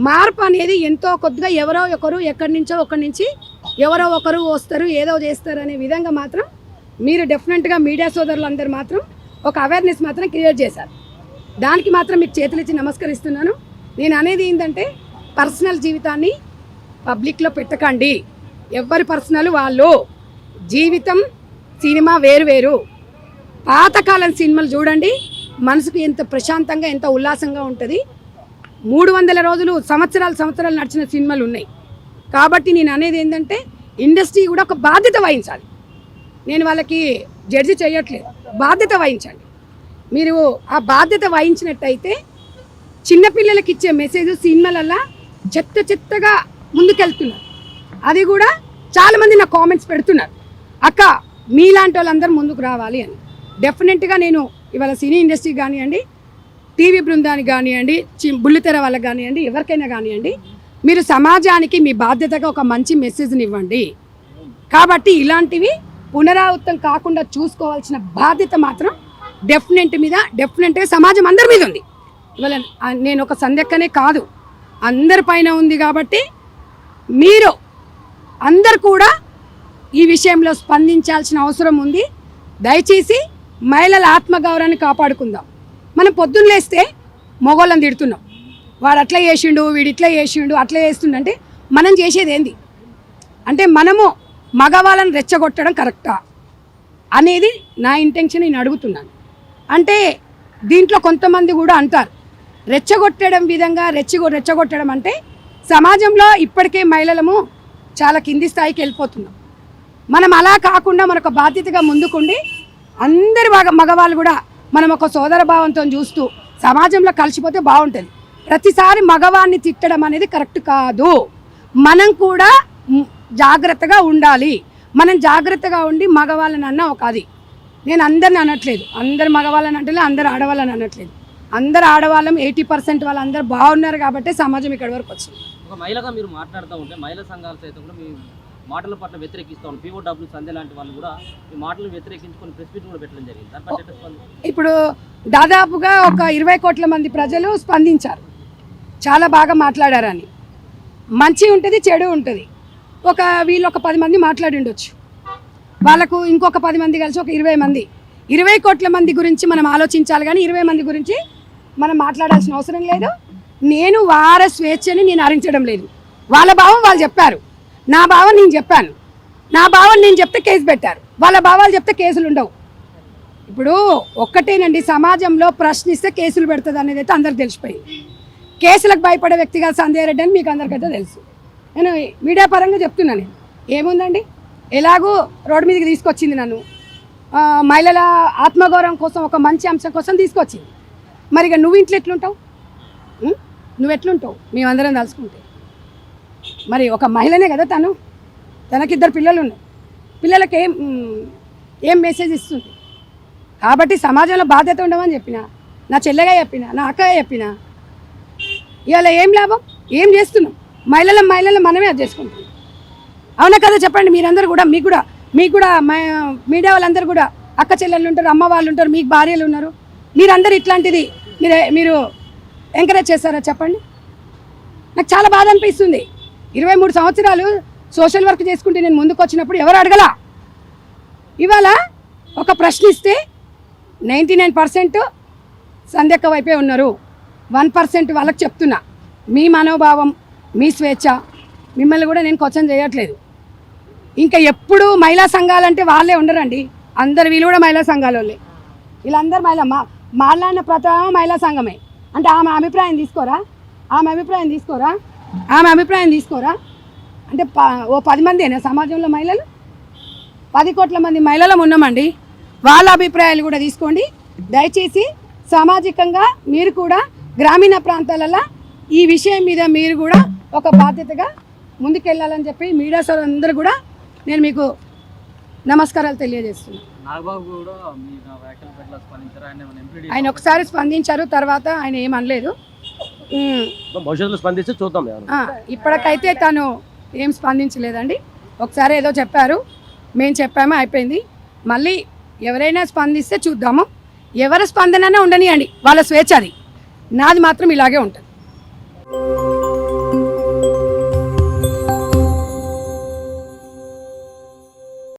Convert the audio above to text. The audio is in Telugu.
మార్పు అనేది ఎంతో కొద్దిగా ఎవరో ఒకరు ఎక్కడి నుంచో ఒకరి నుంచి ఎవరో ఒకరు వస్తారు ఏదో చేస్తారు అనే విధంగా మాత్రం మీరు డెఫినెట్గా మీడియా సోదరులందరూ మాత్రం ఒక అవేర్నెస్ మాత్రం క్రియేట్ చేశారు. దానికి మాత్రం మీకు చేతులిచ్చి నమస్కరిస్తున్నాను. నేను అనేది ఏంటంటే పర్సనల్ జీవితాన్ని పబ్లిక్లో పెట్టకండి. ఎవరి పర్సనల్ వాళ్ళు. జీవితం సినిమా వేరు వేరు. పాతకాలం సినిమాలు చూడండి, మనసుకు ఎంత ప్రశాంతంగా ఎంత ఉల్లాసంగా ఉంటుంది. 300 రోజులు సంవత్సరాలు నడిచిన సినిమాలు ఉన్నాయి. కాబట్టి నేను అనేది ఏంటంటే ఇండస్ట్రీ కూడా ఒక బాధ్యత వహించాలి. నేను వాళ్ళకి జడ్జి చేయట్లేదు, బాధ్యత వహించండి. మీరు ఆ బాధ్యత వహించినట్టయితే చిన్నపిల్లలకి ఇచ్చే మెసేజ్ సినిమాలల్లా చెత్తగా ముందుకెళ్తున్నారు. అది కూడా చాలామంది నా కామెంట్స్ పెడుతున్నారు, అక్క మీలాంటి వాళ్ళందరూ ముందుకు రావాలి అని. డెఫినెట్గా నేను ఇవాళ సినీ ఇండస్ట్రీ కానివ్వండి, టీవీ బృందానికి కానివ్వండి, బుల్లితెర వాళ్ళకి కానివ్వండి, ఎవరికైనా కానివ్వండి, మీరు సమాజానికి మీ బాధ్యతగా ఒక మంచి మెసేజ్ని ఇవ్వండి. కాబట్టి పునరావృతం కాకుండా చూసుకోవాల్సిన బాధ్యత మాత్రం డెఫినెట్గా సమాజం అందరి మీద ఉంది. ఇవాళ నేను ఒక సంధ్యక్కనే కాదు, అందరిపైన ఉంది. కాబట్టి మీరు అందరు కూడా ఈ విషయంలో స్పందించాల్సిన అవసరం ఉంది. దయచేసి మహిళల ఆత్మగౌరవాన్ని కాపాడుకుందాం. మనం పొద్దున్న లేస్తే మగవాళ్ళని తిడుతున్నాం, వాడు అట్లా చేసిండు, వీడు ఇట్లా చేసిండు, అట్లా చేస్తుండంటే మనం చేసేది ఏంది అంటే మనము మగవాళ్ళని రెచ్చగొట్టడం కరెక్టా అనేది నా ఇంటెన్షన్. నేను అడుగుతున్నాను. అంటే దీంట్లో కొంతమంది కూడా అంటారు రెచ్చగొట్టడం విధంగా రెచ్చగొట్టడం అంటే సమాజంలో ఇప్పటికే మహిళలము చాలా కింది స్థాయికి వెళ్ళిపోతున్నాం. మనం అలా కాకుండా మనకు బాధ్యతగా ముందుకుండి అందరి మగవాళ్ళు కూడా మనం ఒక సోదర భావంతో చూస్తూ సమాజంలో కలిసిపోతే బాగుంటుంది. ప్రతిసారి మగవాడిని తిట్టడం అనేది కరెక్ట్ కాదు. మనం కూడా జాగ్రత్తగా ఉండాలి. మనం జాగ్రత్తగా ఉండి మగవాళ్ళని అన్న ఒక అది నేను అందరిని అనట్లేదు, అందరు మగవాళ్ళని అంటే అందరు ఆడవాళ్ళని అనట్లేదు. అందరు ఆడవాళ్ళం 80% వాళ్ళందరూ బాగున్నారు కాబట్టి సమాజం ఇక్కడి వరకు వచ్చింది. ఒక మహిళగా మీరు మాట్లాడుతూ ఉంటే మహిళా సంఘాలు సైతం కూడా మీ మాటల పట్ల వ్యతిరేకిస్తూ ఉంటారు. POW సంధ్య లాంటి వాళ్ళు కూడా మీ మాటలను వ్యతిరేకించుకొని ప్రెస్ మీట్ కూడా పెట్టడం జరిగింది. ఇప్పుడు దాదాపుగా ఒక 20 కోట్ల మంది ప్రజలు స్పందించారు, చాలా బాగా మాట్లాడారని. మంచి ఉంటుంది, చెడు ఉంటుంది. వీళ్ళు ఒక 10 మంది మాట్లాడి ఉండొచ్చు, వాళ్ళకు ఇంకొక 10 మంది కలిసి ఒక 20 మంది. 20 కోట్ల మంది గురించి మనం ఆలోచించాలి, కానీ 20 మంది గురించి మనం మాట్లాడాల్సిన అవసరం లేదు. నేను వారి స్వేచ్ఛని నేను హరించడం లేదు. వాళ్ళ భావం వాళ్ళు చెప్పారు, నా భావం నేను చెప్పాను. నా భావం నేను చెప్తే కేసు పెట్టారు, వాళ్ళ భావాలు చెప్తే కేసులు ఉండవు. ఇప్పుడు ఒక్కటేనండి, సమాజంలో ప్రశ్నిస్తే కేసులు పెడుతుంది అనేది అయితే అందరికి తెలిసిపోయింది. కేసులకు భయపడే వ్యక్తిగా సంధ్య రెడ్డి అని మీకు అందరికైతే తెలుసు. నేను మీడియా పరంగా చెప్తున్నాను. ఏముందండి, ఎలాగూ రోడ్డు మీదకి తీసుకొచ్చింది నన్ను, మహిళల ఆత్మగౌరవం కోసం ఒక మంచి అంశం కోసం తీసుకొచ్చింది. మరి ఇక నువ్వు ఇంట్లో ఎట్లుంటావు, నువ్వెట్లుంటావు మేమందరం తలుచుకుంటే? మరి ఒక మహిళనే కదా తను, తనకిద్దరు పిల్లలు ఉన్నాయి, పిల్లలకి ఏం మెసేజ్ ఇస్తుంది? కాబట్టి సమాజంలో బాధ్యత ఉండమని చెప్పిన, నా చెల్లెగా చెప్పిన, నా అక్కగా చెప్పిన, ఇవాళ ఏం లాభం, ఏం చేస్తున్నాం? మహిళలు మనమే అది చేసుకుంటున్నాం. అవునా కదా చెప్పండి. మీరందరూ కూడా మీకు కూడా మీడియా వాళ్ళందరూ కూడా అక్క చెల్లెళ్ళు ఉంటారు, అమ్మ వాళ్ళు ఉంటారు, మీకు భార్యలు ఉన్నారు. మీరందరూ ఇట్లాంటిది మీరు ఎంకరేజ్ చేస్తారా చెప్పండి? నాకు చాలా బాధ అనిపిస్తుంది. 23 సంవత్సరాలు సోషల్ వర్క్ చేసుకుంటే నేను ముందుకు వచ్చినప్పుడు ఎవరు అడగలా. ఇవాళ ఒక ప్రశ్నిస్తే 99% సంధ్యక్క వైపే ఉన్నారు, 1% వాళ్ళకి చెప్తున్నా. మీ మనోభావం, మీ స్వేచ్ఛ, మిమ్మల్ని కూడా నేను క్వశ్చన్ చేయట్లేదు. ఇంకా ఎప్పుడు మహిళా సంఘాలంటే వాళ్ళే ఉండరండి, అందరు వీళ్ళు కూడా మహిళా సంఘాల వాళ్ళే. వీళ్ళందరూ మాట్లాడిన ప్రతి మహిళా సంఘమే. అంటే ఆమె అభిప్రాయం తీసుకోరా అంటే ఓ 10 మందేనా సమాజంలో మహిళలు? 10 కోట్ల మంది మహిళలు ఉన్నామండి. వాళ్ళ అభిప్రాయాలు కూడా తీసుకోండి. దయచేసి సామాజికంగా మీరు కూడా గ్రామీణ ప్రాంతాలలో ఈ విషయం మీద మీరు కూడా ఒక బాధ్యతగా ముందుకెళ్ళాలని చెప్పి మీడియా సార్ అందరూ కూడా నేను మీకు నమస్కారాలు తెలియజేస్తున్నాను. ఆయన ఒకసారి స్పందించారు, తర్వాత ఆయన ఏమనలేదు. భవిష్యత్తులో స్పందిస్తే చూద్దాం. ఇప్పటికైతే తను ఏం స్పందించలేదండి. ఒకసారి ఏదో చెప్పారు, మేము చెప్పామో అయిపోయింది. మళ్ళీ ఎవరైనా స్పందిస్తే చూద్దాము. ఎవరి స్పందననే ఉండనియండి, వాళ్ళ స్వేచ్ఛ అది. నాది మాత్రం ఇలాగే ఉంటుంది.